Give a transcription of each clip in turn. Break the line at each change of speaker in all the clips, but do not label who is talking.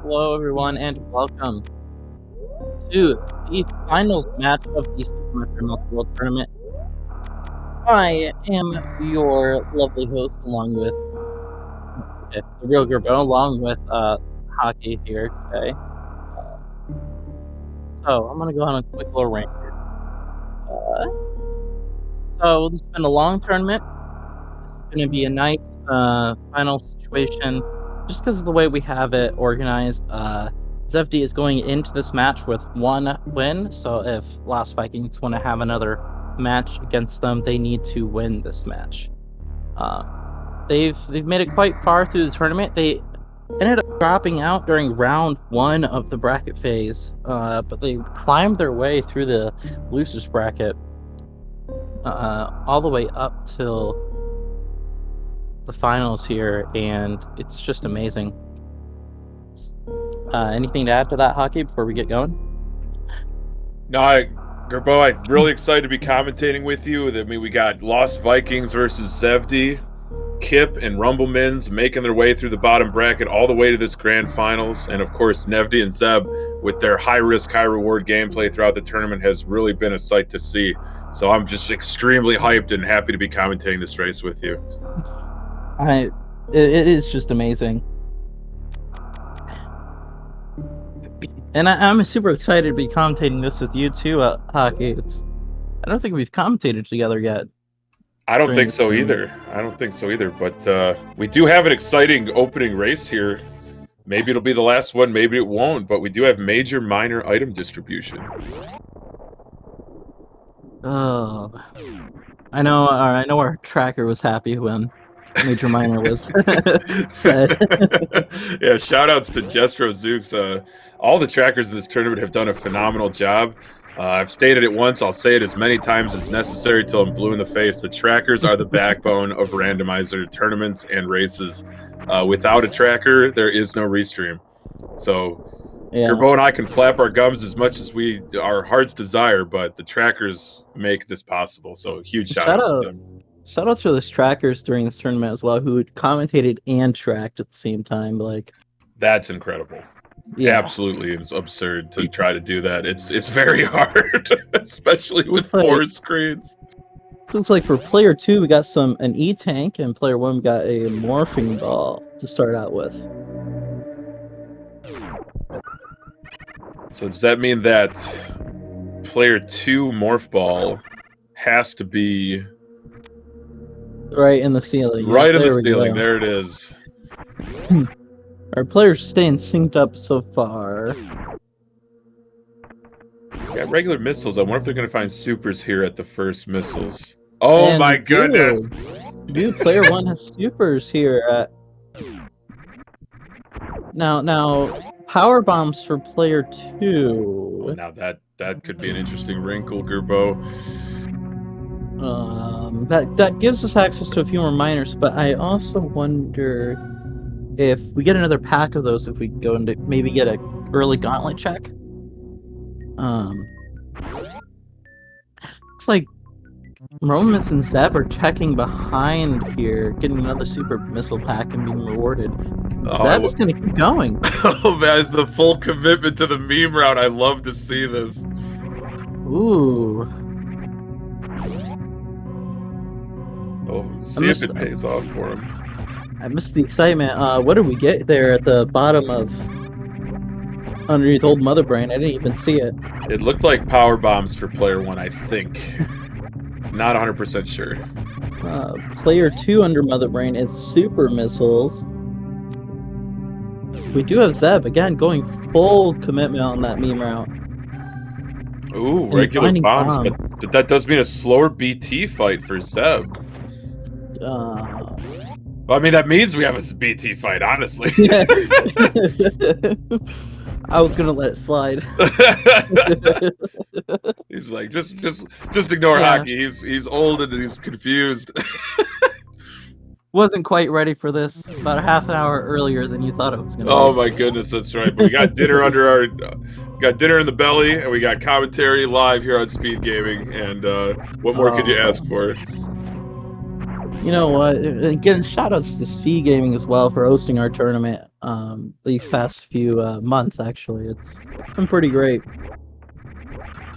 Hello, everyone, and welcome to the finals match of the Super Metroid Multiworld tournament. I am your lovely host, along with the real Gerbo, along with Hockey here today. So I'm gonna go on a quick little rant here. So this has been a long tournament. This is gonna be a nice final situation, just because of the way we have it organized. Zevdi is going into this match with 1 win, so if LostVikings want to have another match against them, they need to win this match. They've made it quite far through the tournament. They ended up dropping out during round 1 of the bracket phase, but they climbed their way through the losers bracket all the way up till the finals here, and it's just amazing. Anything to add to that, Hockey, before we get going?
No, Gerbo, I'm really excited to be commentating with you. I mean, we got LostVikings versus Zevdi, Kip and Rumblemans making their way through the bottom bracket all the way to this grand finals. And of course, Nevdi and Zeb with their high-risk, high-reward gameplay throughout the tournament has really been a sight to see. So I'm just extremely hyped and happy to be commentating this race with you.
It is just amazing. And I'm super excited to be commentating this with you too, Hockey. I don't think we've commentated together yet.
I don't think so either. But we do have an exciting opening race here. Maybe it'll be the last one, maybe it won't, but we do have major minor item distribution.
Oh, I know our tracker was happy when Major Minor was said.
Yeah, shout outs to Jestro Zooks. All the trackers in this tournament have done a phenomenal job. I've stated it once, I'll say it as many times as necessary till I'm blue in the face. The trackers are the backbone of randomizer tournaments and races. Without a tracker, there is no restream. So yeah. Gerbo and I can flap our gums as much as our hearts desire, but the trackers make this possible. So huge shout outs to them.
Shout out to those trackers during this tournament as well, who commentated and tracked at the same time. Like,
that's incredible. Yeah, absolutely, it's absurd to try to do that. It's very hard, especially with 4 screens.
So it's like for player 2, we got an E-tank, and player 1 we got a morphing ball to start out with.
So does that mean that player 2 morph ball has to be
right in the ceiling?
Right in the ceiling. There it is.
Our players staying synced up so far.
Got regular missiles. I wonder if they're going to find supers here at the first missiles. Oh and my goodness!
Dude, player 1 has supers here. Now, power bombs for player 2.
Oh, now that could be an interesting wrinkle, Gerbo.
That gives us access to a few more miners, but I also wonder if we get another pack of those, if we go into maybe get a early gauntlet check. Looks like Romans and Zeb are checking behind here, getting another super missile pack and being rewarded. Zeb is gonna keep going.
Oh man, it's the full commitment to the meme route. I love to see this.
Ooh.
Oh, see if it pays off for him.
I missed the excitement. What did we get there at the bottom of underneath Old Mother Brain? I didn't even see it.
It looked like power bombs for player 1, I think. Not 100% sure.
Player 2 under Mother Brain is super missiles. We do have Zeb again going full commitment on that meme route.
Ooh, regular bombs, but that does mean a slower BT fight for Zeb. Well, I mean, that means we have a BT fight, honestly.
Yeah. I was gonna let it slide.
He's like, just ignore hockey. He's old and he's confused.
Wasn't quite ready for this. About a half an hour earlier than you thought it was gonna.
Oh my goodness, that's right. But we got dinner got dinner in the belly, and we got commentary live here on SpeedGaming. And what more could you ask for?
You know what? Again, shout outs to SpeedGaming as well for hosting our tournament. these past few months. Actually, it's been pretty great.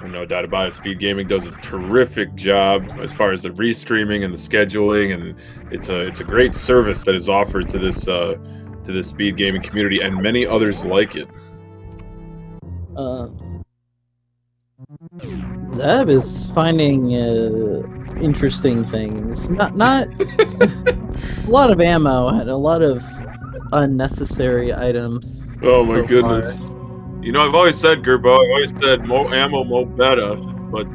No doubt about it. SpeedGaming does a terrific job as far as the restreaming and the scheduling, and it's a great service that is offered to this SpeedGaming community and many others like it.
Zeb is finding interesting things. Not a lot of ammo and a lot of unnecessary items.
Oh my
so
goodness.
Far.
You know, I've always said, Gerbo, I've always said more ammo, more better, but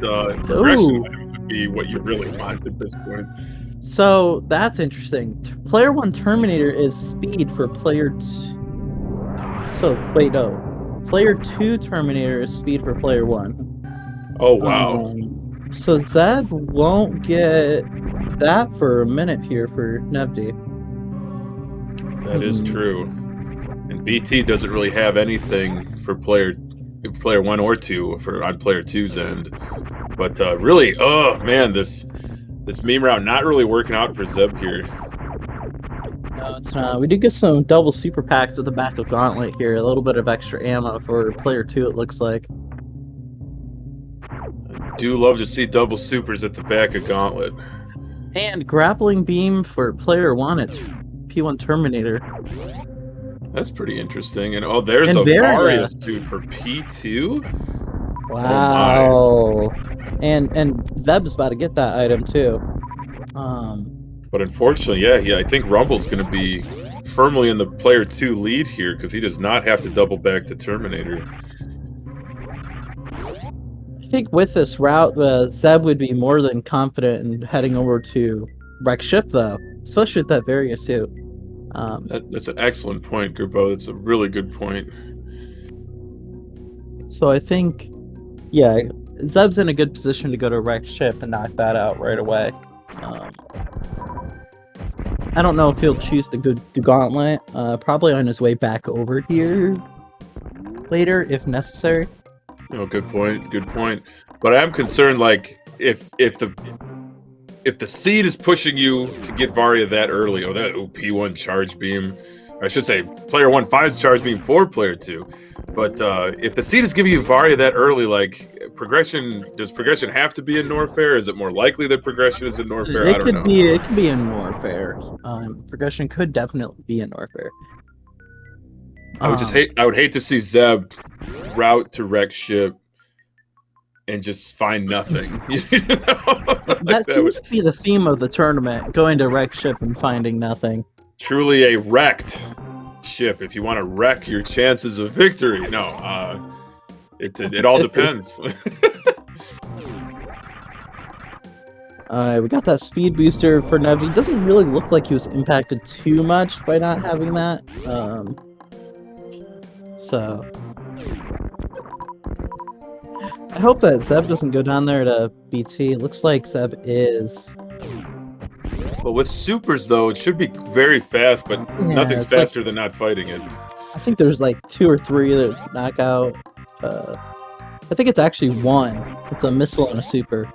progression
Ooh,
items would be what you really want at this point.
so that's interesting. Player 1 Terminator is speed for player 2. So wait, no. Player 2 Terminator is speed for player 1.
Oh wow.
So Zeb won't get that for a minute here for Zevdi.
That is true. And BT doesn't really have anything for player 1 or 2 on player 2's end. But really, oh man, this meme route not really working out for Zeb here.
No, it's not. We did get some double super packs with the back of Gauntlet here. A little bit of extra ammo for player 2, it looks like.
I do love to see double supers at the back of Gauntlet.
And grappling beam for player 1 at P1 Terminator.
That's pretty interesting. And oh, there's a
Varia.
Varia suit for P2?
Wow. Oh and Zeb's about to get that item too.
But unfortunately, yeah, I think Rumble's going to be firmly in the player 2 lead here because he does not have to double back to Terminator.
I think with this route, Zeb would be more than confident in heading over to wreck ship, though, especially with that Varia suit.
That's an excellent point, Gerbo. That's a really good point.
So I think, yeah, Zeb's in a good position to go to wreck ship and knock that out right away. I don't know if he'll choose to go to Gauntlet. Probably on his way back over here later, if necessary.
Oh, good point. Good point. But I am concerned, like, if the seed is pushing you to get Varia that early, or that P1 charge beam, or I should say, player 1-5's charge beam for player 2. But if the seed is giving you Varia that early, like, does progression have to be in Norfair? Is it more likely that progression is in Norfair? I don't know.
It could be in Norfair. Progression could definitely be in Norfair.
I would hate to see Zeb route to wreck ship and just find nothing.
That seems to be the theme of the tournament: going to wreck ship and finding nothing.
Truly a wrecked ship. If you want to wreck your chances of victory, no. It all depends.
We got that speed booster for Zevdi. Doesn't really look like he was impacted too much by not having that. So I hope that Zeb doesn't go down there to BT. It looks like Zeb is.
But with supers, though, it should be very fast, but nothing's faster than not fighting it.
I think there's like 2 or 3 that knock out. I think it's actually 1. It's a missile and a super.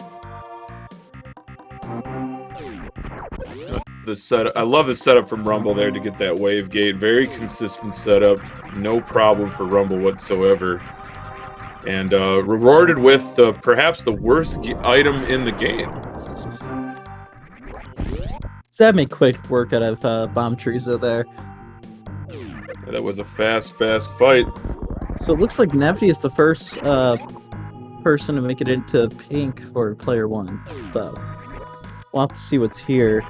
I love the setup from Rumble there to get that wave gate. Very consistent setup. No problem for Rumble whatsoever. And rewarded with perhaps the worst item in the game.
Zeb made quick work out of Bomb Teresa there.
That was a fast fight.
So it looks like Zevdi is the first person to make it into pink for player 1. So we'll have to see what's here.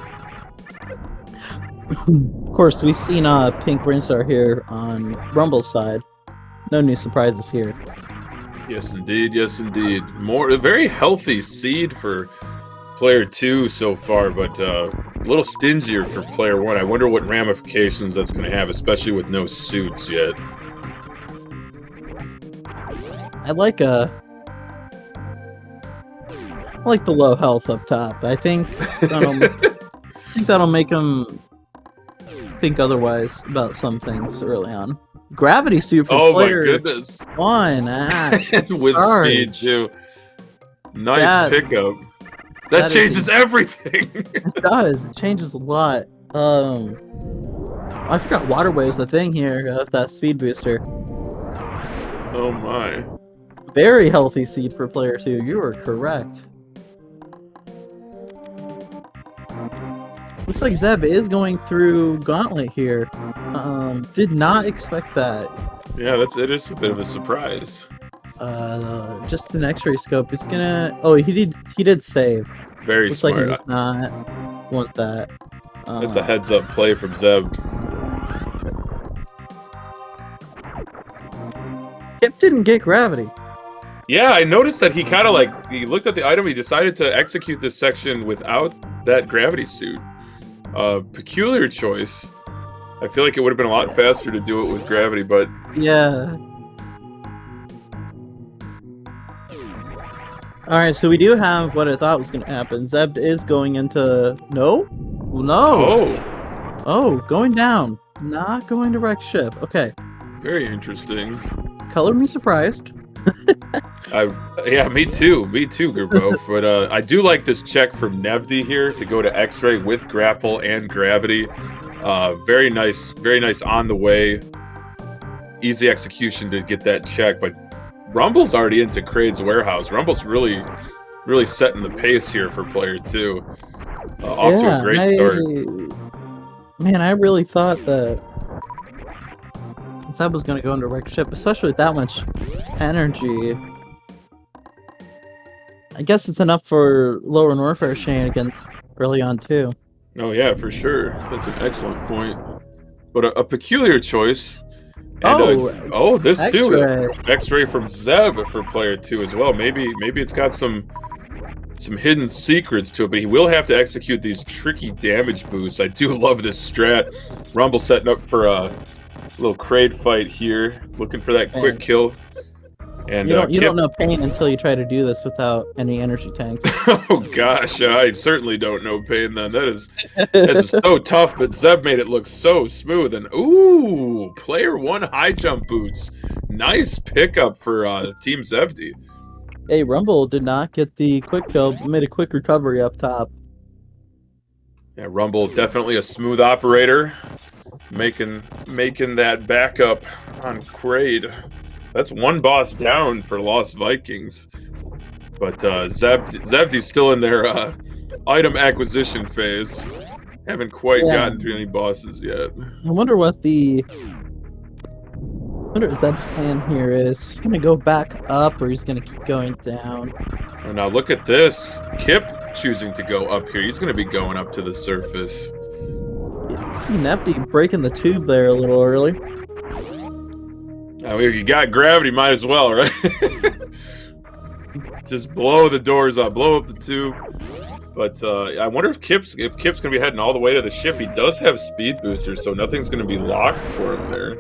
Of course, we've seen pink Brinstar here on Rumble's side. No new surprises here.
Yes, indeed. Yes, indeed. A very healthy seed for player 2 so far, but a little stingier for player 1. I wonder what ramifications that's going to have, especially with no suits yet.
I like the low health up top. I think that'll make him think otherwise about some things early on. Gravity suit for player
my goodness.
1.
With speed too. Nice pickup. That changes everything.
It does. It changes a lot. I forgot Waterway was the thing here with that speed booster.
Oh my.
Very healthy seed for player 2. You are correct. Looks like Zeb is going through Gauntlet here. Did not expect that.
Yeah, it is a bit of a surprise.
Just an X-ray scope is gonna. Oh, he did save.
Very
Looks like he
smart.
does not want that.
That's a heads-up play from Zeb.
Kip didn't get gravity.
Yeah, I noticed that he kind of like he looked at the item. He decided to execute this section without that gravity suit. Peculiar choice. I feel like it would have been a lot faster to do it with gravity, but
yeah. All right, so we do have what I thought was going to happen. Zeb is going into no. Oh, going down. Not going to wreck ship. Okay.
Very interesting.
Color me surprised.
Yeah, me too, Gerbo. But I do like this check from Zevdi here to go to X-ray with grapple and gravity. Very nice on the way. Easy execution to get that check, but Rumble's already into Kraid's warehouse. Rumble's really setting the pace here for player 2. Off to a great start.
Man, I really thought that Zeb was going to go into wreck ship, especially with that much energy. I guess it's enough for lower Norfair shenanigans early on too.
Oh yeah, for sure. That's an excellent point. But a peculiar choice. And this too. X-ray from Zeb for player 2 as well. Maybe it's got some hidden secrets to it, but he will have to execute these tricky damage boosts. I do love this strat. Rumble setting up for a little Kraid fight here, looking for that quick kill. And
you don't know pain until you try to do this without any energy tanks.
Oh gosh, I certainly don't know pain then. That's so tough, but Zeb made it look so smooth. And ooh, player 1 high jump boots. Nice pickup for Team Zevdi.
Hey, Rumble did not get the quick kill, made a quick recovery up top.
Yeah, Rumble definitely a smooth operator, making that backup on Kraid. That's one boss down for LostVikings. But Zevdi's still in their item acquisition phase. Haven't quite gotten to any bosses yet.
I wonder what Zeb's plan here is. He's going to go back up or he's going to keep going down.
Oh, now look at this. Kip choosing to go up here. He's going to be going up to the surface.
You see Zevdi breaking the tube there a little early.
You got gravity, might as well, right? Just blow the doors up, blow up the tube. But I wonder if Kip's gonna be heading all the way to the ship. He does have speed boosters, so nothing's gonna be locked for him there.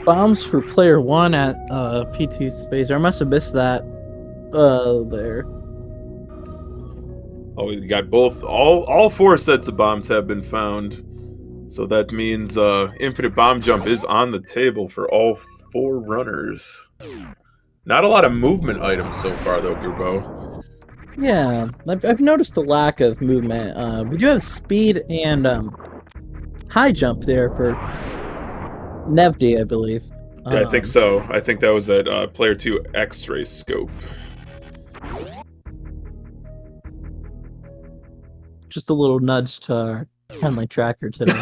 Bombs for player 1 at P2 space. I must have missed that there.
Oh, we got both. All 4 sets of bombs have been found. So that means infinite bomb jump is on the table for all 4 runners. Not a lot of movement items so far, though, Gerbo.
Yeah, I've noticed the lack of movement. We do have speed and high jump there for Zevdi, I believe.
Yeah, I think so. I think that was that player 2 X-ray scope.
Just a little nudge to our friendly tracker today.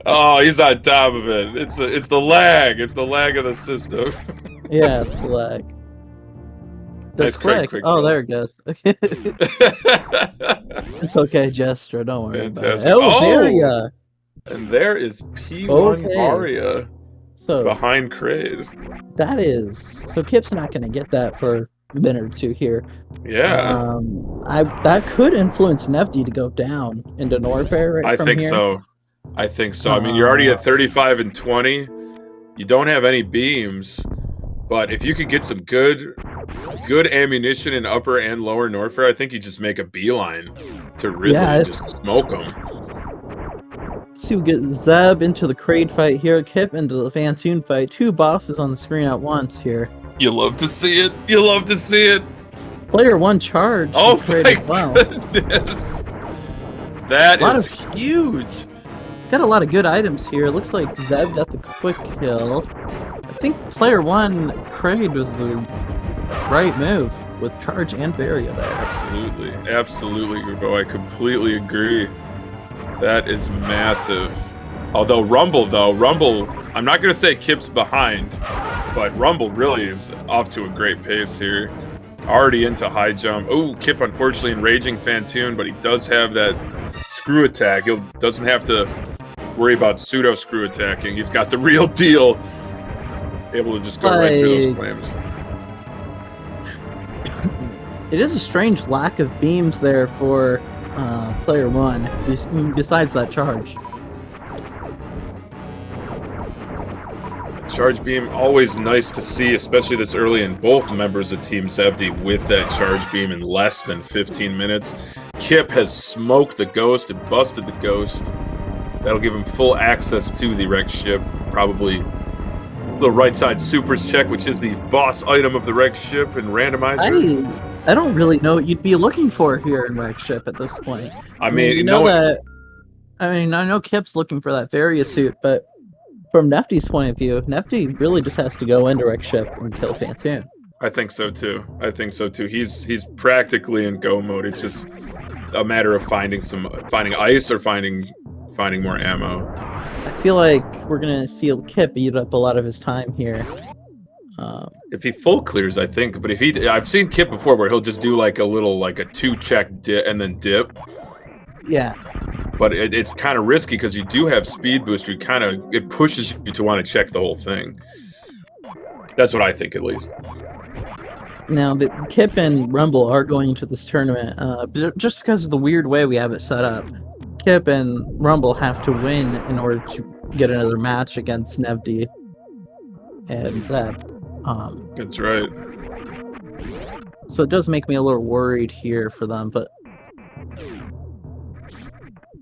Oh, he's on top of it. It's the lag. It's the lag of the system.
Yeah, it's the lag. That's
nice
quick. Oh, there it goes. It's okay, Jestro. Don't worry
Fantastic.
about it. Aria.
And there is P1 Aria behind Kraid.
That is... So Kip's not going to get that for a minute or 2 here.
Yeah.
That could influence Zevdi to go down into Norfair right from here.
I think so. I mean, you're already at 35 and 20. You don't have any beams. But if you could get some good ammunition in upper and lower Norfair, I think you just make a beeline to Ridley and just smoke them.
So we get Zeb into the Kraid fight here, Kip into the Fantoon fight. 2 bosses on the screen at once here.
You love to see it. You love to see it.
Player 1 charge.
Oh my goodness. That
A lot
is
of
huge.
got a lot of good items here. Looks like Zev got the quick kill. I think player 1 Kraid was the right move with charge and barrier there.
Absolutely, absolutely, Gerbo. I completely agree. That is massive. Although Rumble, I'm not gonna say Kip's behind, but Rumble really is off to a great pace here. Already into high jump. Oh, Kip unfortunately in Raging Fantoon, but he does have that screw attack. He doesn't have to worry about pseudo screw attacking. He's got the real deal. Able to just go right through those flames.
It is a strange lack of beams there for player 1, besides that charge.
Charge beam, always nice to see, especially this early in both members of Team Zevdi with that charge beam in less than 15 minutes. Kip has smoked the ghost and busted the ghost. That'll give him full access to the wrecked ship. Probably a little right side supers check, which is the boss item of the wrecked ship and randomizer.
I don't really know what you'd be looking for here in wrecked ship at this point.
I mean,
you know that. I mean, I know Kip's looking for that Varia suit, but from Nefty's point of view, Nefty really just has to go into wrecked ship and kill Fantoon.
I think so too. He's practically in go mode. It's just a matter of finding ice or finding more ammo.
I feel like we're gonna see Kip eat up a lot of his time here.
If he full clears, I think. But I've seen Kip before where he'll just do like a 2-check dip and then dip.
Yeah.
But it's kind of risky because you do have speed boost. It pushes you to want to check the whole thing. That's what I think, at least.
Now, Kip and Rumble are going into this tournament just because of the weird way we have it set up. Kip and Rumble have to win in order to get another match against Nevdi and Zeb.
That's right.
So it does make me a little worried here for them, but...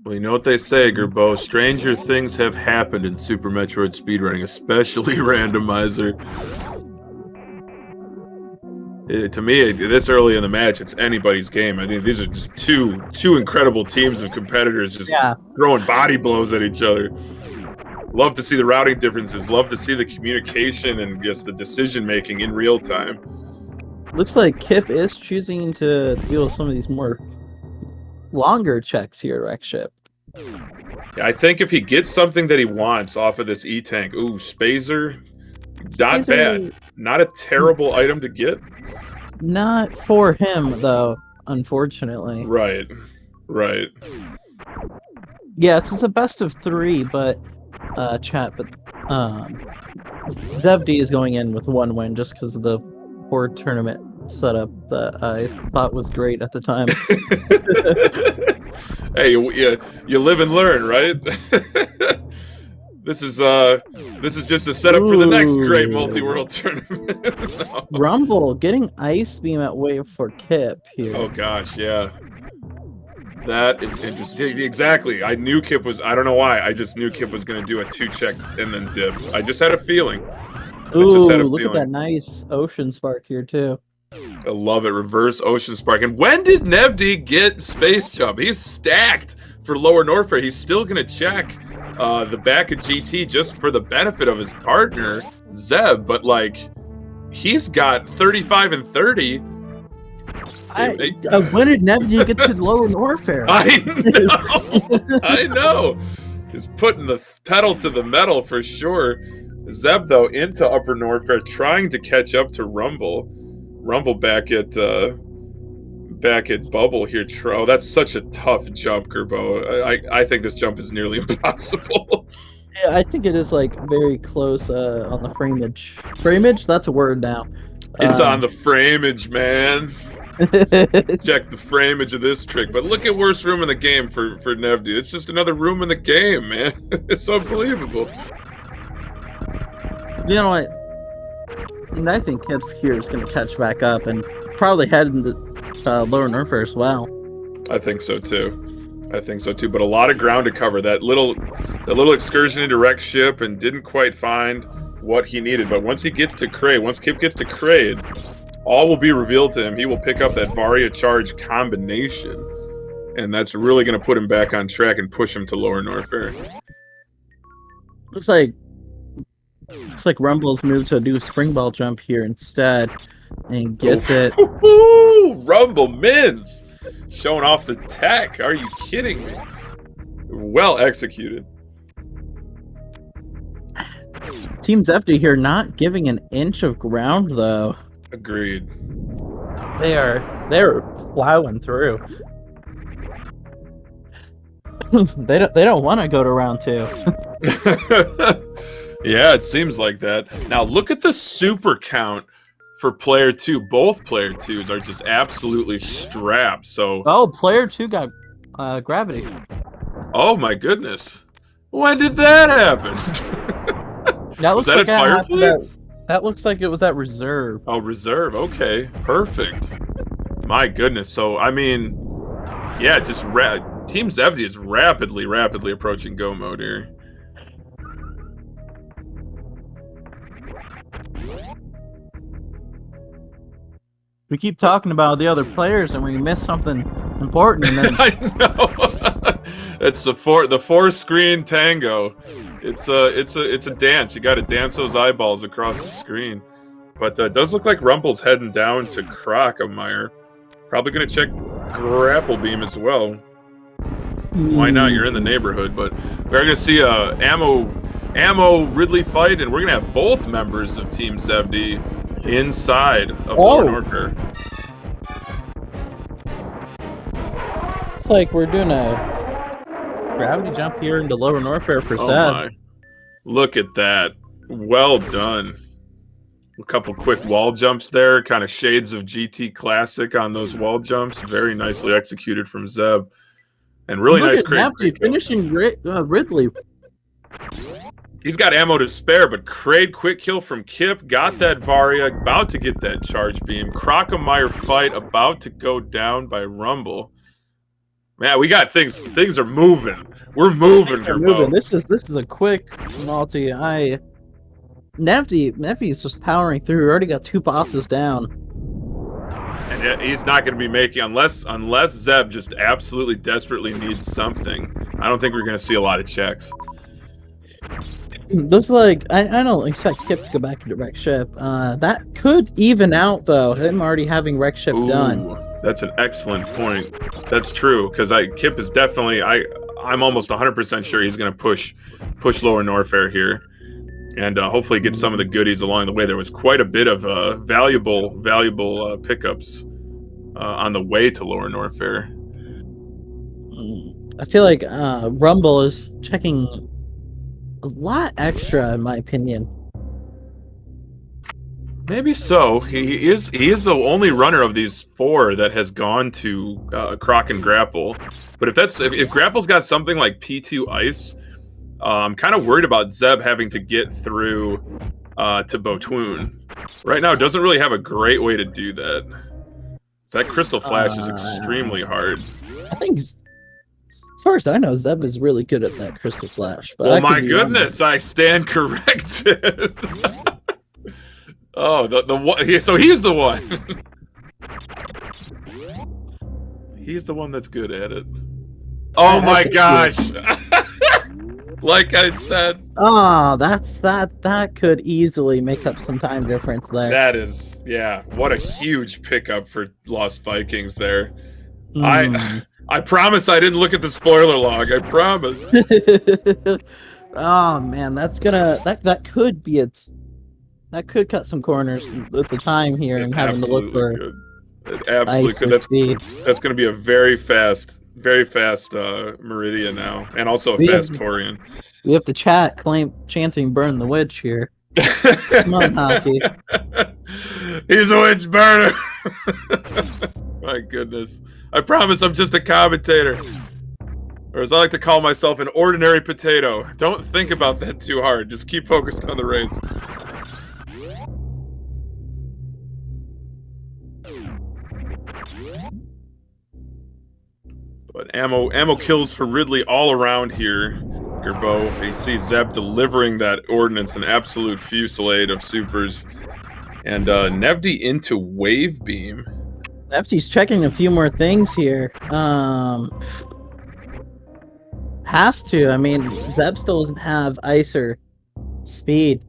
Well, you know what they say, Gerbo. Stranger things have happened in Super Metroid speedrunning, especially randomizer. To me, this early in the match, it's anybody's game. I think these are just two incredible teams of competitors just throwing body blows at each other. Love to see the routing differences. Love to see the communication and just the decision-making in real time.
Looks like Kip is choosing to deal with some of these more longer checks here at wrecked ship.
I think if he gets something that he wants off of this E-Tank, ooh, Spazer, not bad. Not a terrible item to get.
Not for him, though, unfortunately.
Right.
Yes, it's a best of 3, but chat, but Zevdi is going in with 1 win just because of the poor tournament setup that I thought was great at the time.
Hey, you live and learn, right? This is just a setup for the next great multi-world tournament. No.
Rumble getting ice beam at way for Kip here.
Oh gosh, yeah. That is interesting. Exactly. I knew Kip was. I don't know why. I just knew Kip was going to do a 2-check and then dip. I just had a feeling.
Ooh, look at that nice ocean spark here too.
I love it. Reverse ocean spark. And when did Nevdi get space jump? He's stacked for lower Norfair. He's still going to check the back of GT just for the benefit of his partner, Zeb. But like, he's got 35 and 30.
When did Nevdi get to lower Norfair?
I know. He's putting the pedal to the metal for sure. Zeb, though, into upper Norfair, trying to catch up to Rumble. Rumble back at Bubble here. Oh, that's such a tough jump, Gerbo. I think this jump is nearly impossible.
Yeah, I think it is like very close on the frameage. Frameage? That's a word now.
It's on the frameage, man. Check the frameage of this trick. But look at worst room in the game for Nevdi. It's just another room in the game, man. It's unbelievable.
You know what? And I think Kip's here is going to catch back up and probably head into lower Norfair as well.
I think so too. But a lot of ground to cover. That little excursion into wrecked ship and didn't quite find what he needed. But once Kip gets to Kraid, all will be revealed to him. He will pick up that Varia charge combination. and that's really going to put him back on track and push him to lower Norfair.
Looks like Rumble's moved to do a spring ball jump here instead, and gets it.
Rumble Mins showing off the tech. Are you kidding me? Well executed.
Team Zevdi here not giving an inch of ground though.
Agreed.
They're plowing through. they don't want to go to round 2.
Yeah, it seems like that. Now look at the super count for player 2. Both player 2s are just absolutely strapped. So
player 2 got gravity.
Oh my goodness. When did that happen?
That looks like
Firefly?
That looks like it was that reserve.
Oh, reserve. Okay, perfect. My goodness. So I mean, yeah, just Team Zevdi is rapidly approaching go mode here.
We keep talking about the other players and we miss something important. And then...
I know. It's the four screen tango. It's a dance. You got to dance those eyeballs across the screen. But it does look like Rumble's heading down to Crockemeyer. Probably gonna check Grapple Beam as well. Why not? You're in the neighborhood. But we're gonna see a ammo Ridley fight, and we're gonna have both members of Team Zevdi inside of Lower Norfair.
It's like we're doing a gravity jump here into Lower Norfair for Zeb.
My. Look at that. Well done. A couple quick wall jumps there, kind of shades of GT Classic on those wall jumps. Very nicely executed from Zeb. And really nice crate.
Finishing Ridley.
He's got ammo to spare, but Kraid quick kill from Kip, got that Varia, about to get that charge beam. Crockemeyer fight about to go down by Rumble. Man, we got things are moving. We're moving, Gerbo.
This is a quick multi. Zevdi is just powering through. We already got 2 bosses down.
And he's not going to be making, unless Zeb just absolutely desperately needs something. I don't think we're going to see a lot of checks.
Looks like I don't expect Kip to go back into Wreck Ship. That could even out though. Him already having Wreck Ship done.
That's an excellent point. That's true because Kip is definitely I'm almost 100% sure he's going to push Lower Norfair here, and hopefully get some of the goodies along the way. There was quite a bit of valuable pickups on the way to Lower Norfair.
I feel like Rumble is checking a lot extra, in my opinion.
Maybe so. He is the only runner of these 4 that has gone to Croc and Grapple. But if Grapple's got something like P2 Ice, I'm kind of worried about Zeb having to get through to Botwoon. Right now, doesn't really have a great way to do that. So that Crystal Flash is extremely hard.
I think, as far as I know, Zeb is really good at that Crystal Flash. But
well, my goodness, I stand corrected. Oh, the one. So he's the one. He's the one that's good at it. Oh my gosh! Like I said.
Oh, that could easily make up some time difference there.
That is, yeah. What a huge pickup for LostVikings there. I promise I didn't look at the spoiler log. I promise.
Oh man, that could be it. That could cut some corners with the time here and having to look for.
It absolutely could. That's going to be a very fast Meridian now, and also a fast Torian.
We have the chat chanting "Burn the Witch" here. Come on, Hockey.
He's a witch burner. My goodness. I promise I'm just a commentator. Or as I like to call myself, an ordinary potato. Don't think about that too hard. Just keep focused on the race. But ammo kills for Ridley all around here, Gerbo. You see Zeb delivering that ordnance, an absolute fusillade of supers. And Nevdi into Wave Beam.
Lefty's checking a few more things here. Has to. I mean, Zeb still doesn't have ice or speed.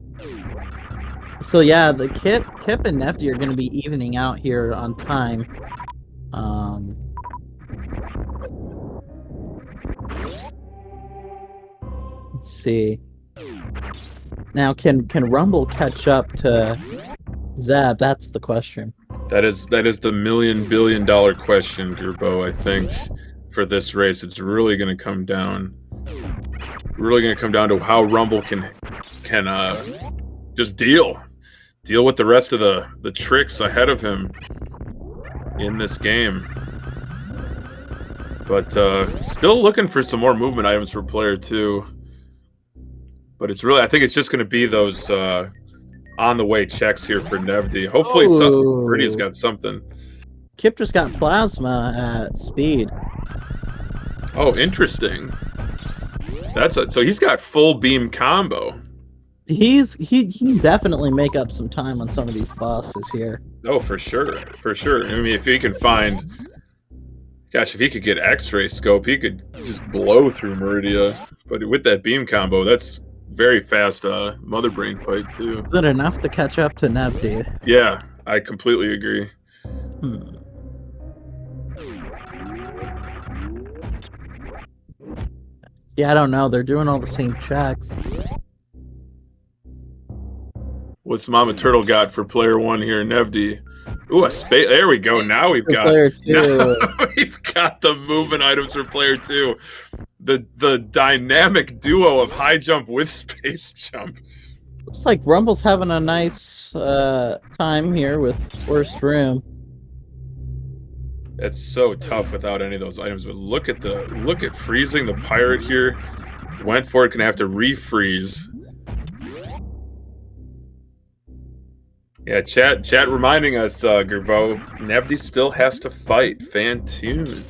So yeah, the Kip and Nefty are going to be evening out here on time. Let's see. Now, can Rumble catch up to Zeb? That's the question.
That is the $1 billion question, Gerbo. I think for this race, it's really going to come down. Really going to come down to how Rumble can just deal with the rest of the tricks ahead of him in this game. But still looking for some more movement items for player 2. But it's really, I think it's just going to be those on the way checks here for Zevdi. Hopefully, Birdie's got something.
Kip just got plasma at speed.
Oh, interesting. So he's got full beam combo.
He definitely make up some time on some of these bosses here.
Oh, for sure, for sure. I mean, if he can find, gosh, if he could get X-ray scope, he could just blow through Meridia. But with that beam combo, that's very fast mother brain fight too.
Is it enough to catch up to Zevdi?
Yeah, I completely agree.
Yeah, I don't know. They're doing all the same checks.
What's Mama Turtle got for player 1 here, Zevdi? Ooh, a space. There we go. Now we've got
player 2.
Now we've got the movement items for player 2. The dynamic duo of high jump with space jump.
Looks like Rumble's having a nice time here with Worst Room.
It's so tough without any of those items. But look at freezing the pirate here. Went for it, gonna have to refreeze. Yeah, chat reminding us, Gerbo, Zevdi still has to fight Fantoon.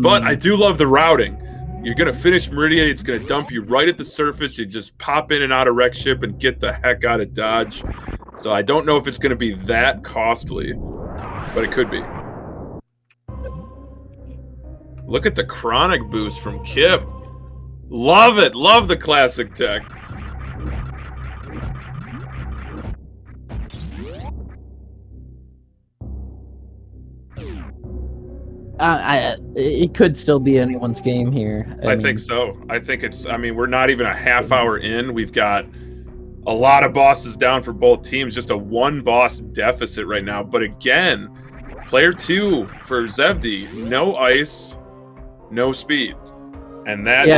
But I do love the routing. You're going to finish Meridia, it's going to dump you right at the surface. You just pop in and out of wreck ship and get the heck out of Dodge. So I don't know if it's going to be that costly, but it could be. Look at the chronic boost from Kip. Love it. Love the classic tech.
It could still be anyone's game here.
I think so. I think it's, I mean, we're not even a half hour in. We've got a lot of bosses down for both teams, just a 1 boss deficit right now. But again, player 2 for Zevdi, no ice, no speed. And that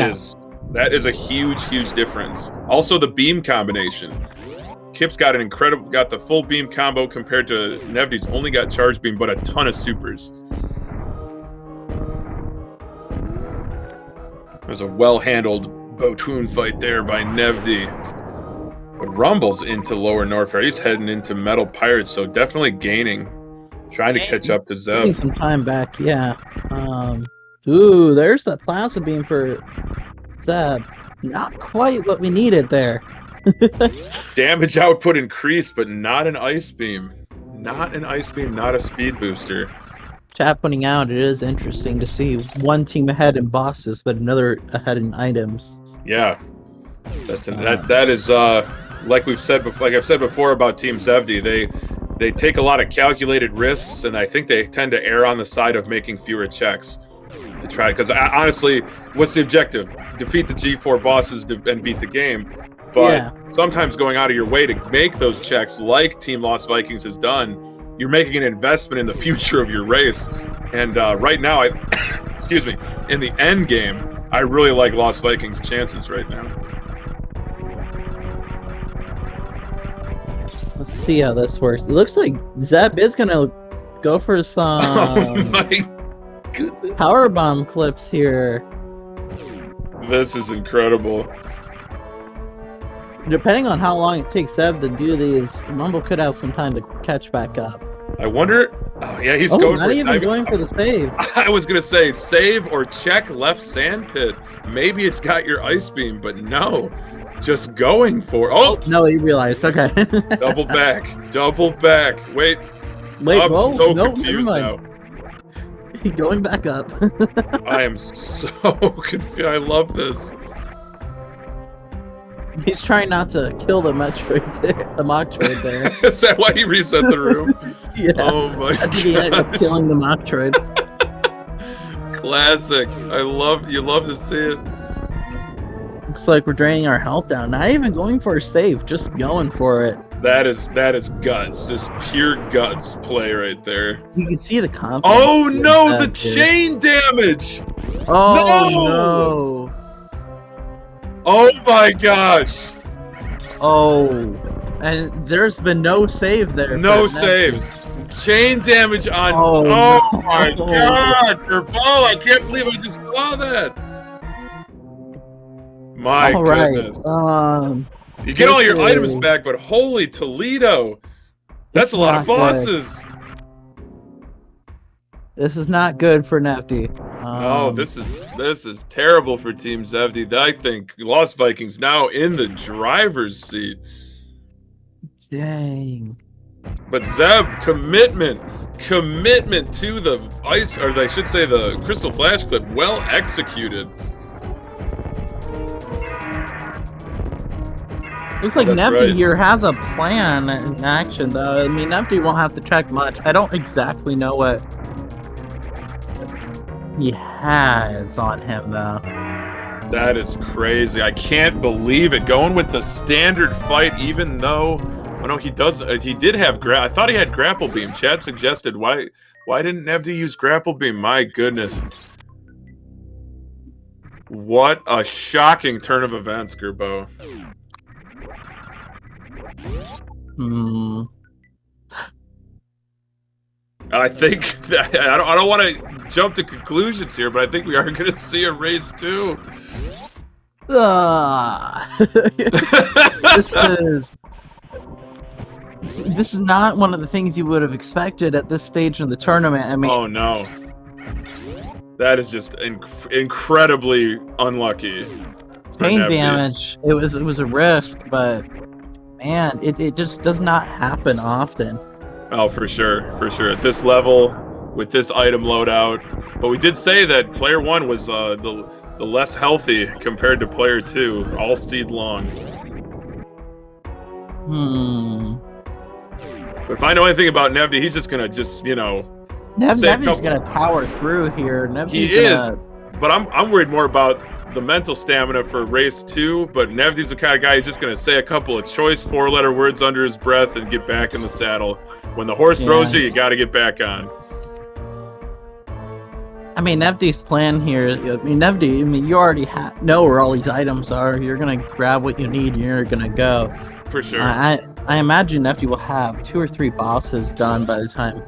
is a huge difference. Also the beam combination. Kip's got got the full beam combo compared to Zevdi's only got charge beam, but a ton of supers. There's a well-handled Botoon fight there by Zevdi. But Rumble's into Lower Norfair. He's heading into Metal Pirates, so definitely gaining. Trying to catch up to Zeb.
Getting some time back, yeah. Ooh, there's that plasma beam for Zeb. Not quite what we needed there.
Damage output increased, but not an ice beam. Not an ice beam, not a speed booster.
Chat pointing out, it is interesting to see one team ahead in bosses, but another ahead in items.
Yeah, that is like we've said before. Like I've said before about Team Zevdi, they take a lot of calculated risks, and I think they tend to err on the side of making fewer checks to try. Because honestly, what's the objective? Defeat the G4 bosses and beat the game. But sometimes going out of your way to make those checks, like Team LostVikings has done. You're making an investment in the future of your race, and right now, excuse me, in the end game, I really like LostVikings' chances right now.
Let's see how this works. It looks like Zeb is gonna go for some power bomb clips here.
This is incredible.
Depending on how long it takes Zeb to do these, Rumble could have some time to catch back up.
I wonder. Oh yeah, he's going for
going for the save.
I was gonna say save or check left sand pit. Maybe it's got your ice beam, but no, just going for. Oh
no, he realized. Okay.
Double back. Wait.
Whoa,
I'm so confused now.
Going back up.
I am so confused. I love this.
He's trying not to kill the Metroid there, the Mocktroid there.
Is that why he reset the room?
Yeah.
Oh my
I think he ended up
god.
killing the Mocktroid.
Classic. You love to see it.
Looks like we're draining our health down. Not even going for a save, just going for it.
That is guts. This pure guts play right there.
You can see the confidence.
Oh no, the chain damage!
Oh no!
Oh my gosh!
Oh, and there's been no save there.
No saves. Chain damage on.
Oh,
Oh my god! Gerbo, I can't believe I just saw that. My goodness. You get all your items back, but holy Toledo! That's a lot of bosses.
This is not good for Zevdi.
No, this is terrible for Team Zevdi. I think LostVikings now in the driver's seat.
Dang.
But Zeb, commitment to the ice, or I should say the Crystal Flash clip, well executed.
Looks like Zevdi here has a plan in action, though. I mean, Zevdi won't have to check much. I don't exactly know what he has on him, though.
That is crazy. I can't believe it. Going with the standard fight, even though, oh no, he did have I thought he had grapple beam. Chad suggested why didn't Zevdi use grapple beam? My goodness. What a shocking turn of events, Gerbo. I think that, I don't want to jump to conclusions here, but I think we are going to see a race 2.
This is not one of the things you would have expected at this stage in the tournament. I mean,
oh no, that is just incredibly unlucky.
Pain damage. It was a risk, but man, it just does not happen often.
Oh, for sure. At this level, with this item loadout. But we did say that player 1 was the less healthy compared to player 2, all seed long. But if I know anything about Zevdi, he's just gonna Zevdi's
gonna power through here.
He is, but I'm worried more about the mental stamina for race 2, but Zevdi's the kind of guy who's just gonna say a couple of choice 4-letter words under his breath and get back in the saddle. When the horse throws you gotta get back on.
I mean, Zevdi's plan here, Zevdi, you already know where all these items are. You're gonna grab what you need and you're gonna go.
For sure.
I imagine Zevdi will have 2 or 3 bosses done by the time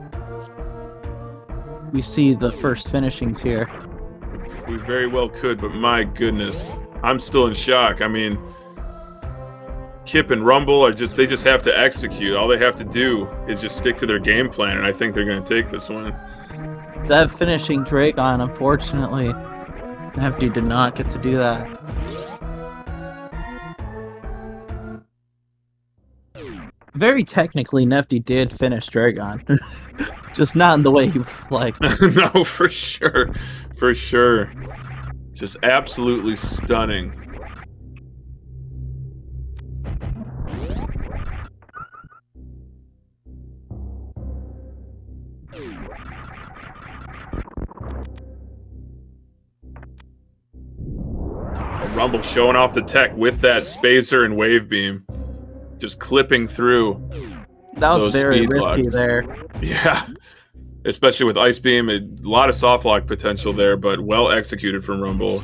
we see the first finishings here.
We very well could, but my goodness, I'm still in shock. I mean, Kip and Rumble they just have to execute. All they have to do is just stick to their game plan, and I think they're going to take this one.
Zev finishing Dragon, unfortunately. Zevdi did not get to do that. Very technically, Zevdi did finish Dragon. Just not in the way he would like.
No, for sure. Just absolutely stunning. Rumble showing off the tech with that spacer and wave beam. Just clipping through.
That was very risky there.
Yeah. Especially with Ice Beam, a lot of soft lock potential there, but well executed from Rumble.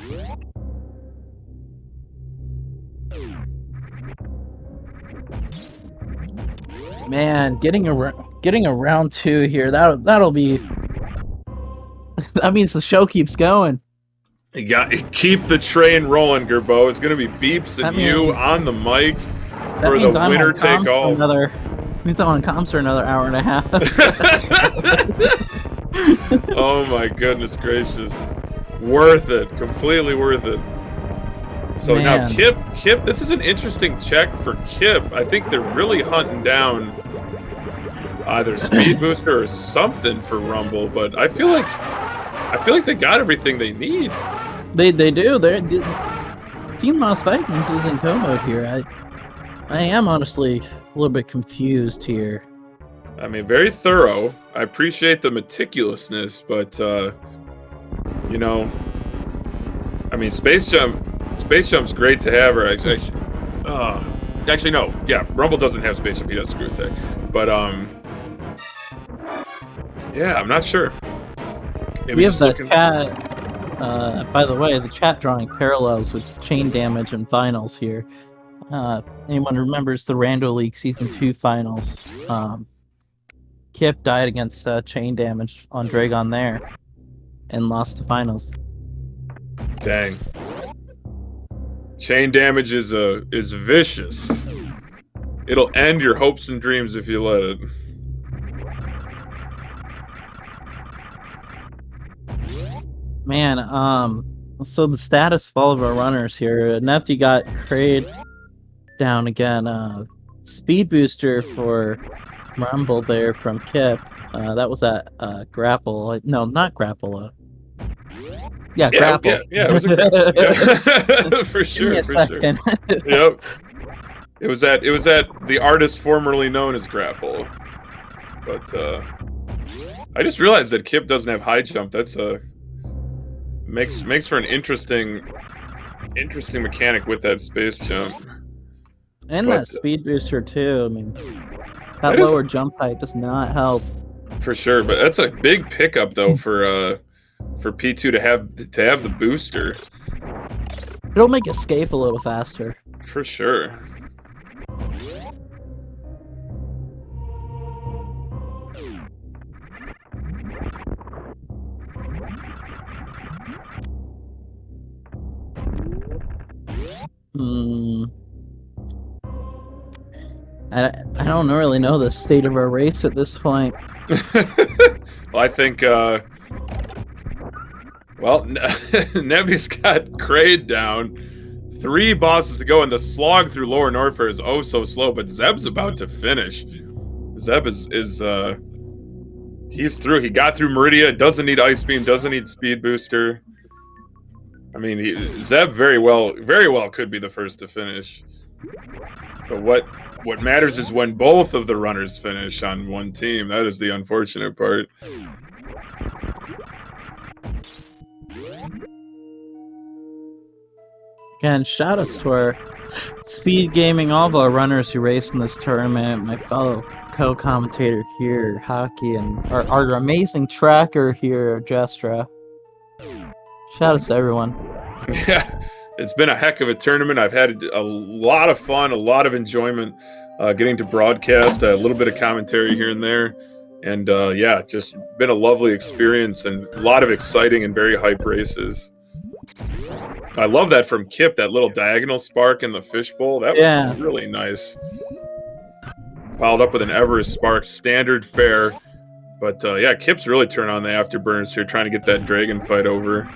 Man, getting a round 2 here, that'll be. That means the show keeps going.
You got to keep the train rolling, Gerbo. It's gonna be Beeps and you on the mic for the winner take all.
Means I'm on comms for another hour and a half.
Oh my goodness gracious. Worth it. Completely worth it. So now Kip, this is an interesting check for Kip. I think they're really hunting down either Speed Booster or something for Rumble, but I feel like I feel like they got everything they need.
They do. Team LostVikings is in co-mode here. I am honestly a little bit confused here.
I mean, very thorough. I appreciate the meticulousness, but you know, I mean, Space Jump's great to have. Or actually, no. Yeah, Rumble doesn't have Space Jump. He does Screw Attack. But yeah, I'm not sure. Maybe
We have the
looking...
chat. By the way, the chat drawing parallels with Chain Damage and finals here. Anyone remembers the Rando League Season 2 finals? Kip died against Chain Damage on Dragon there and lost the finals.
Dang. Chain Damage is vicious. It'll end your hopes and dreams if you let it.
Man, so the status of all of our runners here. Zevdi got Kraid down again. Speed booster for Rumble there from Kip. That was at Grapple. No, not Grapple. Yeah, Grapple.
Yeah, it was a Grapple. Yeah. For sure, for sure. Yep. It was at the artist formerly known as Grapple. But I just realized that Kip doesn't have high jump. That's makes for an interesting mechanic with that space jump.
And that speed booster too. I mean, that lower jump height does not help.
For sure, but that's a big pickup though for P2 to have the booster.
It'll make escape a little faster.
For sure.
I don't really know the state of our race at this point.
Well, I think, Nevi's got Kraid down. 3 bosses to go, and the slog through Lower Norfair is oh so slow, but Zeb's about to finish. Zeb is he's through. He got through Meridia, doesn't need Ice Beam, doesn't need Speed Booster. I mean, Zeb very well could be the first to finish. But what matters is when both of the runners finish on one team. That is the unfortunate part.
Again, shout outs to our SpeedGaming, all of our runners who raced in this tournament, my fellow co-commentator here, Hockey, and our amazing tracker here, Jestra. Shout outs to everyone.
Yeah, it's been a heck of a tournament. I've had a lot of fun, a lot of enjoyment getting to broadcast, a little bit of commentary here and there. And yeah, just been a lovely experience and a lot of exciting and very hype races. I love that from Kip, that little diagonal spark in the fishbowl. That was really nice. Followed up with an Everest spark, standard fare. But yeah, Kip's really turned on the afterburners here, trying to get that dragon fight over.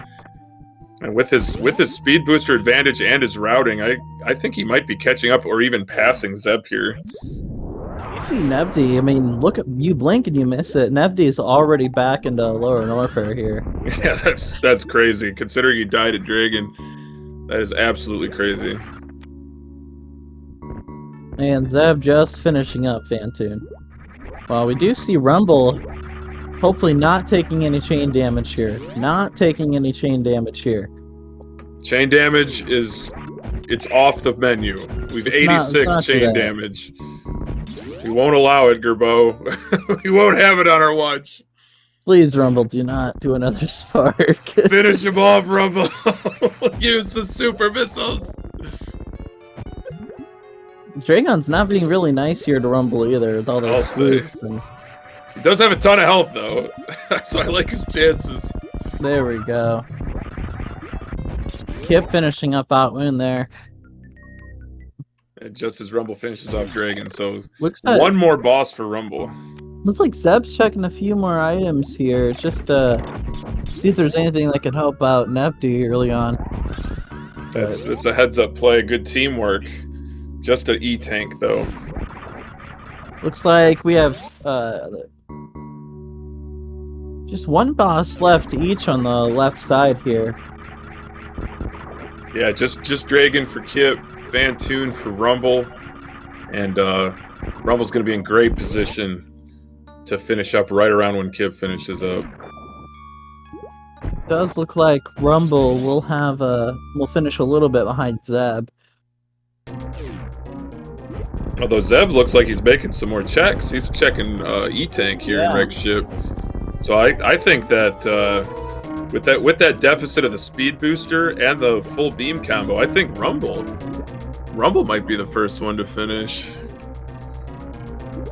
And with his speed booster advantage and his routing, I think he might be catching up or even passing Zeb here.
You see Zevdi, I mean, look at you, blink and you miss it. Zevdi is already back into Lower Norfair here.
Yeah, that's crazy. Considering he died at Dragon, that is absolutely crazy.
And Zeb just finishing up Fantoon. Well, we do see Rumble hopefully not taking any chain damage here. Not taking any chain damage here.
Chain damage it's off the menu. We've 86 chain damage. We won't allow it, Gerbo. We won't have it on our watch.
Please, Rumble, do not do another spark.
Finish him off, Rumble. Use the super missiles.
Dragon's not being really nice here to Rumble either with all those swoops. And...
He does have a ton of health, though. So I like his chances.
There we go. Kip finishing up Outwin there.
And just as Rumble finishes off Dragon, so
looks like
one more boss for Rumble.
Looks like Zeb's checking a few more items here, just to see if there's anything that can help out Zevdi early on.
It's a heads-up play, good teamwork. Just an E-tank, though.
Looks like we have Just one boss left each on the left side here.
Yeah, just Dragon for Kip, Van Toon for Rumble, and Rumble's going to be in great position to finish up right around when Kip finishes up.
Does look like Rumble will finish a little bit behind Zeb.
Although Zeb looks like he's making some more checks. He's checking E-Tank here in Wreck Ship. So I think that with that deficit of the speed booster and the full beam combo, I think Rumble might be the first one to finish.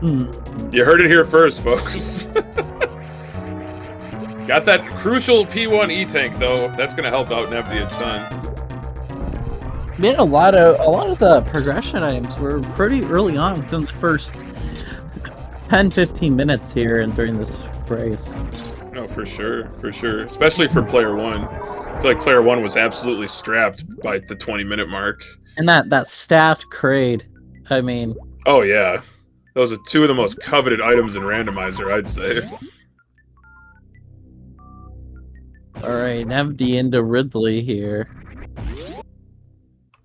You heard it here first, folks. Got that crucial P1 E-Tank though. That's gonna help out Zevdi a ton.
Made a lot of the progression items were pretty early on within the first 10-15 minutes here and during this race.
No, for sure, especially for player one. I feel like player one was absolutely strapped by the 20-minute mark.
And that staffed Kraid, I mean.
Oh yeah, those are two of the most coveted items in Randomizer, I'd say.
All right, Zevdi into Ridley here.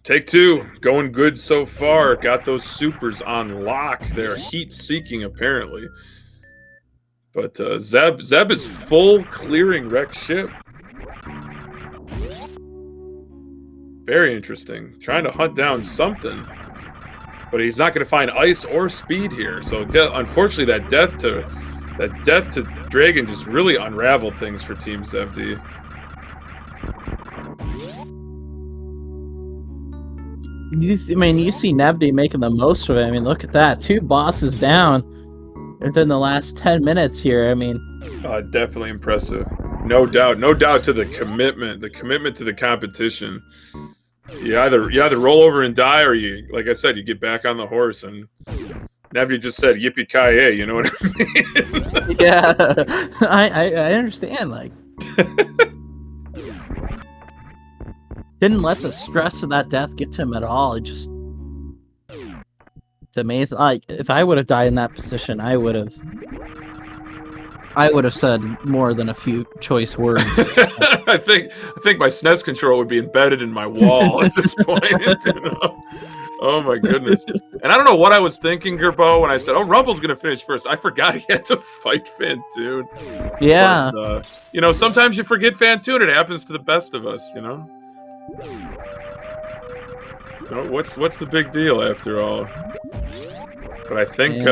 Take two, going good so far. Got those supers on lock. They're heat-seeking, apparently. But Zeb is full clearing Wreck Ship. Very interesting. Trying to hunt down something. But he's not going to find ice or speed here. So unfortunately, that death to Dragon just really unraveled things for Team Zevdi.
You see Zevdi making the most of it. I mean, look at that. 2 bosses down within the last 10 minutes here. I mean,
definitely impressive. No doubt to the commitment to the competition. You either roll over and die, or you, like I said, you get back on the horse. And Zevdi just said yippee-ki-yay, you know what I mean?
Yeah, I understand. Like, didn't let the stress of that death get to him at all. It just, it's amazing. Like, if I would have died in that position, I would have said more than a few choice words.
I think my SNES controller would be embedded in my wall at this point. You know? Oh my goodness! And I don't know what I was thinking, Gerbo, when I said, "Oh, Rumble's gonna finish first." I forgot he had to fight Fantoon.
Yeah.
But, you know, sometimes you forget Fantoon. It happens to the best of us, you know. What's the big deal after all? But I think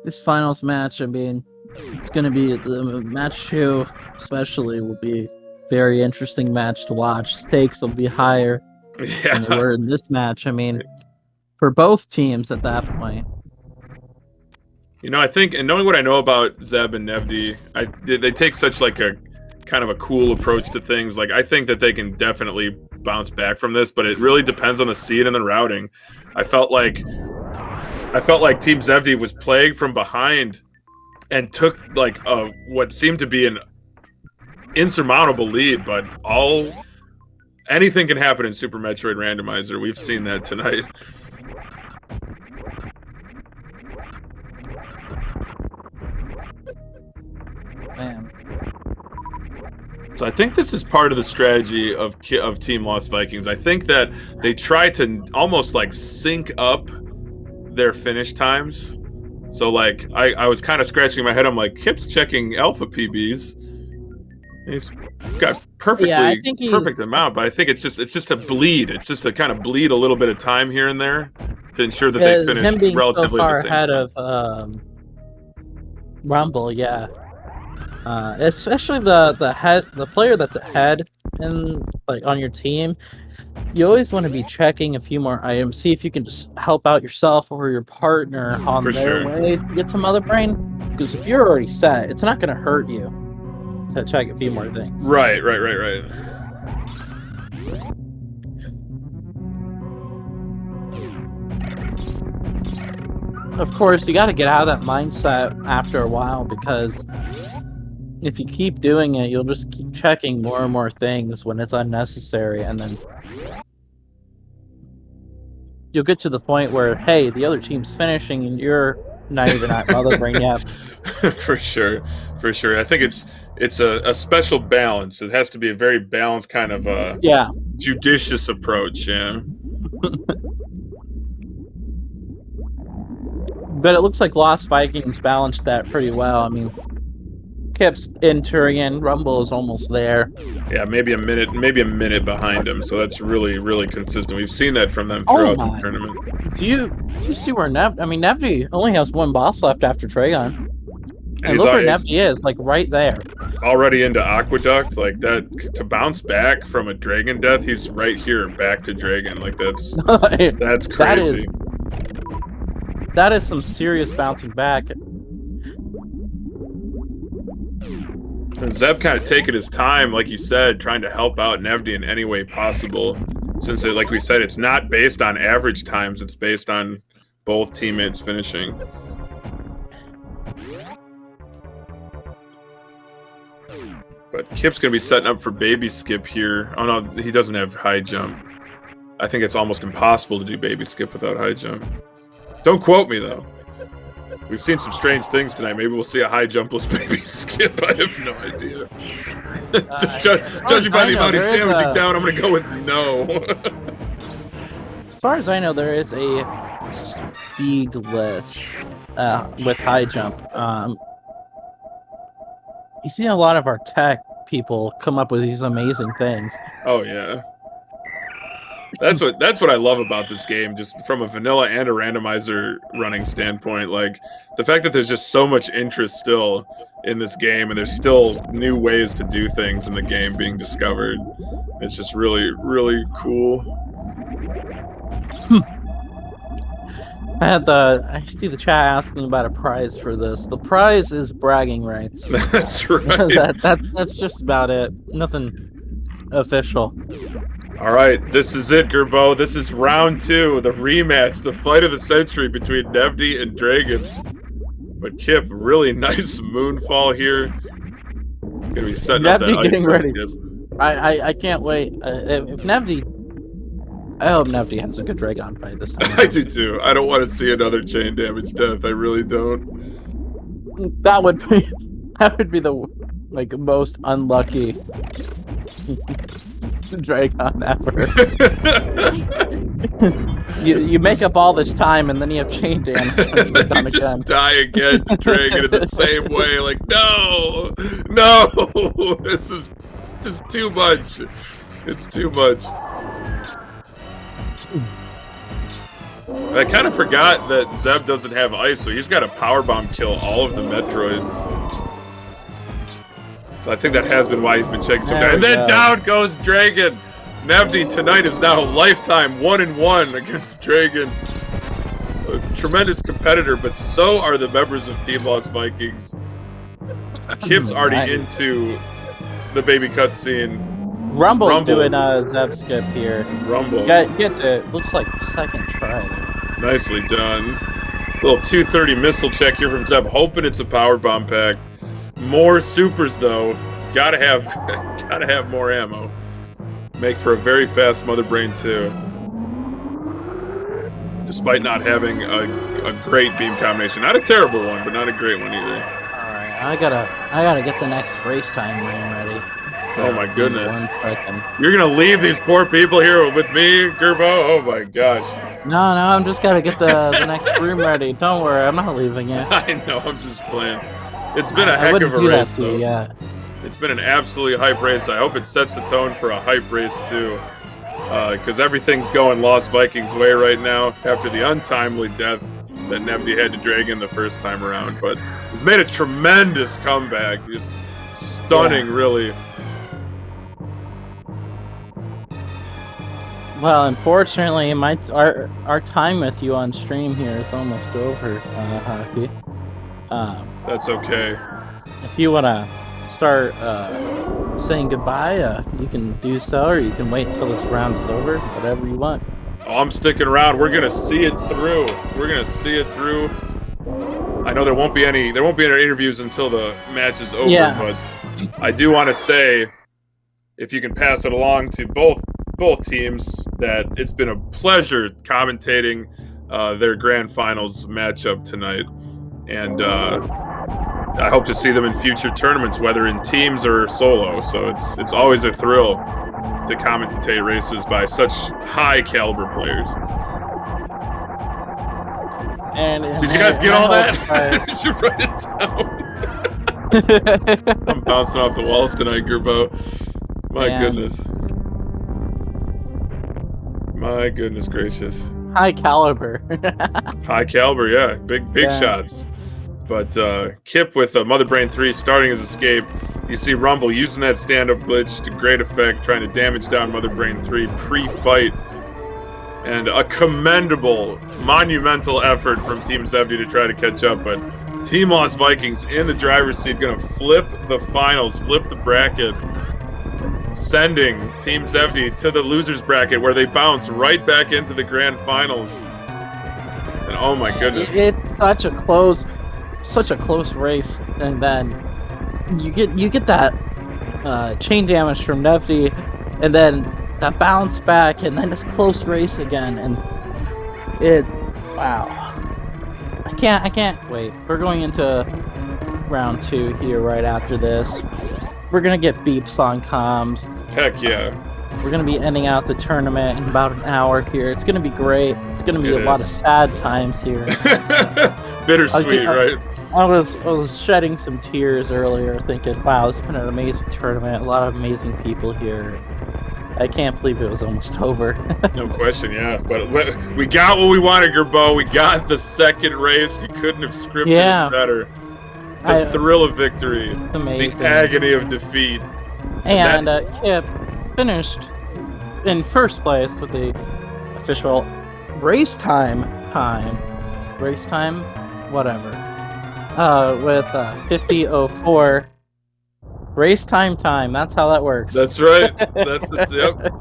this finals match, I mean, it's going to be the match 2 especially will be very interesting match to watch. Stakes will be higher than they were in this match. I mean, for both teams at that point.
You know, I think, and knowing what I know about Zeb and Zevdi, they take such like a kind of a cool approach to things. Like, I think that they can definitely bounce back from this, but it really depends on the seed and the routing. I felt like Team Zevdi was playing from behind and took like what seemed to be an insurmountable lead, but anything can happen in Super Metroid Randomizer. We've seen that tonight.
Man.
So I think this is part of the strategy of Team LostVikings. I think that they try to almost like sync up their finish times. So like I was kind of scratching my head. I'm like, Kip's checking alpha PBs. He's got perfect amount, but I think it's just a bleed. It's just to kind of bleed a little bit of time here and there to ensure that they finish
him being
relatively
so far
the same.
ahead of Rumble, yeah. Especially the player that's ahead in like on your team, you always want to be checking a few more items, see if you can just help out yourself or your partner on their way to get some other brain. Because if you're already set, it's not going to hurt you to check a few more things.
Right.
Of course, you got to get out of that mindset after a while, because if you keep doing it, you'll just keep checking more and more things when it's unnecessary, and then you'll get to the point where, hey, the other team's finishing and you're Not even at Mother Brain yet.
For sure. I think it's a special balance. It has to be a very balanced kind of
Yeah.
judicious approach. Yeah.
But it looks like LostVikings balanced that pretty well. I mean, Kip's entering in, Rumble is almost there.
Yeah, maybe a minute behind him. So that's really consistent. We've seen that from them
Oh
throughout
my!
the tournament.
Do you see where Zevdi only has one boss left after Tragon, and
He's
look where Zevdi is, like right there.
already into Aqueduct, like that. To bounce back from a dragon death, he's right here, back to dragon. Like that's crazy.
That is some serious bouncing back.
And Zeb kind of taking his time, like you said, trying to help out Zevdi in any way possible. Since, like we said, it's not based on average times, it's based on both teammates finishing. But Kip's going to be setting up for baby skip here. Oh no, he doesn't have high jump. I think it's almost impossible to do baby skip without high jump. Don't quote me, though. We've seen some strange things tonight. Maybe we'll see a high jumpless baby skip. I have no idea. Judging by the amount he's damaging down, I'm going to go with no.
As far as I know, there is a speedless with high jump. You see a lot of our tech people come up with these amazing things.
Oh yeah. That's what I love about this game, just from a vanilla and a randomizer running standpoint. Like the fact that there's just so much interest still in this game, and there's still new ways to do things in the game being discovered. It's just really cool.
I see the chat asking about a prize for this. The prize is bragging rights.
That's right.
That's just about it. Nothing official.
All right, this is it, Gerbo. This is round 2, the rematch, the fight of the century between Zevdi and Dragon. But Kip, really nice moonfall here. Gonna be setting up that
getting ready.
Kip.
I can't wait. If Zevdi, I hope Zevdi has a good Dragon fight this time.
I do too. I don't want to see another chain damage death. I really don't.
That would be the most unlucky Dragon ever. you make up all this time and then you have chain damage.
And then you just die again, Dragon, in the same way. Like, no, this is just too much. It's too much. I kind of forgot that Zeb doesn't have ice, so he's got to powerbomb kill all of the Metroids. So I think that has been why he's been checking so down. And then down goes Dragon. Zevdi tonight is now lifetime 1-1 against Dragon. A tremendous competitor, but so are the members of Team LostVikings. Kip's already into the baby cutscene.
Rumble's doing Zeb skip here.
Rumble.
Get to it. Looks like the second try there.
Nicely done. Little 230 missile check here from Zeb, hoping it's a power bomb pack. More supers though. Gotta have more ammo. Make for a very fast Mother Brain too. Despite not having a great beam combination. Not a terrible one, but not a great one either.
Alright, I gotta get the next race time ready. So
oh my goodness.
1 second.
You're gonna leave these poor people here with me, Gerbo? Oh my gosh.
No, I'm just gotta get the next room ready. Don't worry, I'm not leaving it.
I know, I'm just playing. It's been a heck of a race, though.
Yeah.
It's been an absolutely hype race. I hope it sets the tone for a hype race, too. Because everything's going LostVikings' way right now after the untimely death that Zevdi had to drag in the first time around. But it's made a tremendous comeback. Just stunning, really.
Well, unfortunately, our time with you on stream here is almost over, Hockey.
That's okay.
If you want to start saying goodbye, you can do so, or you can wait till this round is over. Whatever you want.
Oh, I'm sticking around. We're gonna see it through. I know there won't be any interviews until the match is over, but I do want to say, if you can pass it along to both teams, that it's been a pleasure commentating their grand finals matchup tonight. and I hope to see them in future tournaments, whether in teams or solo. So it's always a thrill to commentate races by such high caliber players. Did you guys get all that? Did you write it down? I'm bouncing off the walls tonight, Gerbo. My goodness. My goodness gracious.
High caliber.
High caliber, yeah. Big shots. But Kip with Mother Brain 3 starting his escape. You see Rumble using that stand-up glitch to great effect, trying to damage down Mother Brain 3 pre-fight. And a commendable, monumental effort from Team Zevdi to try to catch up. But Team LostVikings in the driver's seat, going to flip the finals, flip the bracket, sending Team Zevdi to the losers bracket where they bounce right back into the grand finals. And oh my goodness.
It's such a close race, and then you get that chain damage from Zevdi, and then that bounce back, and then this close race again, and wow. I can't wait. We're going into round 2 here right after this. We're gonna get beeps on comms.
Heck yeah.
We're gonna be ending out the tournament in about an hour here. It's gonna be great. It's gonna be a lot of sad times here.
Bittersweet, right?
I was shedding some tears earlier, thinking, "Wow, this has been an amazing tournament. A lot of amazing people here." I can't believe it was almost over.
No question, yeah. But we got what we wanted, Gerbo. We got the second race. You couldn't have scripted it better. The thrill of victory, the agony of defeat.
And Kip finished in first place with the official race time, whatever. With 50:04 race time. That's how that works.
That's right. Yep.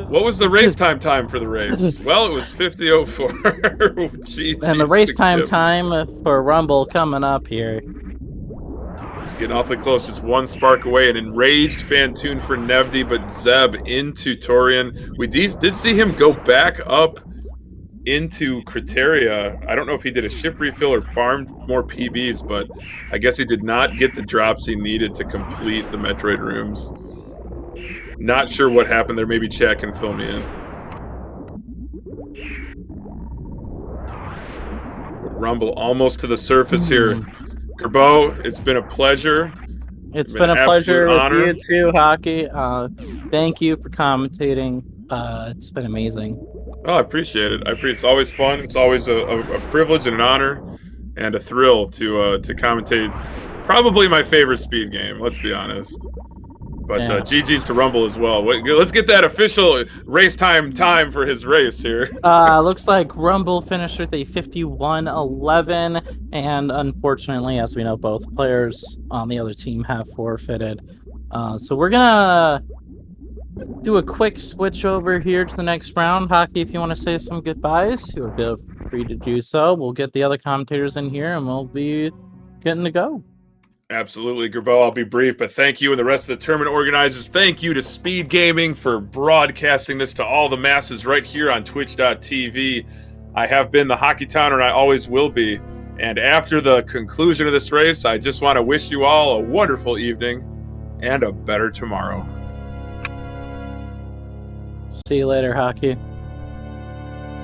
What was the race time for the race? Well, it was 50:04. Jeez,
and the race time for Rumble coming up here.
It's getting awfully close, just one spark away. An enraged Fantoon for Nevdi, but Zeb into Torian. We did see him go back up into Criteria. I don't know if he did a ship refill or farmed more PBs, but I guess he did not get the drops he needed to complete the Metroid rooms. Not sure what happened there. Maybe chat can fill me in. Rumble almost to the surface here. Gerbo, it's been a pleasure.
It's been a pleasure with you too, Hockey. Thank you for commentating. It's been amazing.
Oh, I appreciate it. It's always fun. It's always a privilege and an honor and a thrill to commentate probably my favorite speed game, let's be honest. But GG's to Rumble as well. Let's get that official race time for his race here.
Looks like Rumble finished with a 51:11, and unfortunately, as we know, both players on the other team have forfeited. So we're gonna do a quick switch over here to the next round. Hockey, if you want to say some goodbyes, you feel free to do so. We'll get the other commentators in here, and we'll be getting to go.
Absolutely, Gerbo. I'll be brief, but thank you and the rest of the tournament organizers. Thank you to SpeedGaming for broadcasting this to all the masses right here on Twitch.tv. I have been the Hockey Towner, and I always will be. And after the conclusion of this race, I just want to wish you all a wonderful evening and a better tomorrow.
See you later, Hockey.